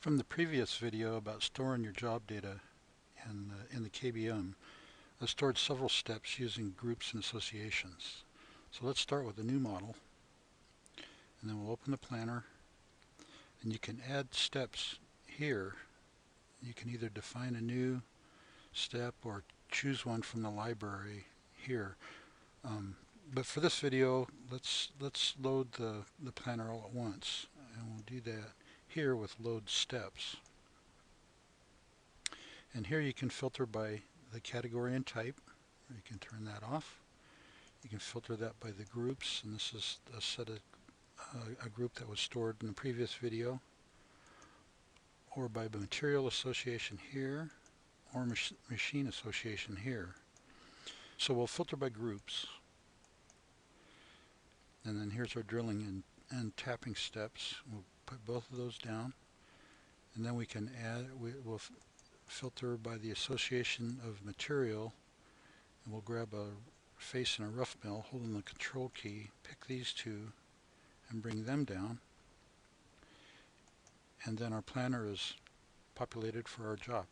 From the previous video about storing your job data in the KBM, I stored several steps using groups and associations. So let's start with a new model, and then we'll open the planner, and you can add steps here. You can either define a new step or choose one from the library here. But for this video, let's load the planner all at once, and we'll do that here with load steps. And here you can filter by the category and type. You can turn that off. You can filter that by the groups, and this is a set of a group that was stored in the previous video, or by the material association here, or machine association here. So we'll filter by groups, and then here's our drilling and tapping steps. We'll put both of those down, and then we can add, we'll filter by the association of material, and we'll grab a face and a rough mill, holding the control key, pick these two and bring them down, and then our planner is populated for our job.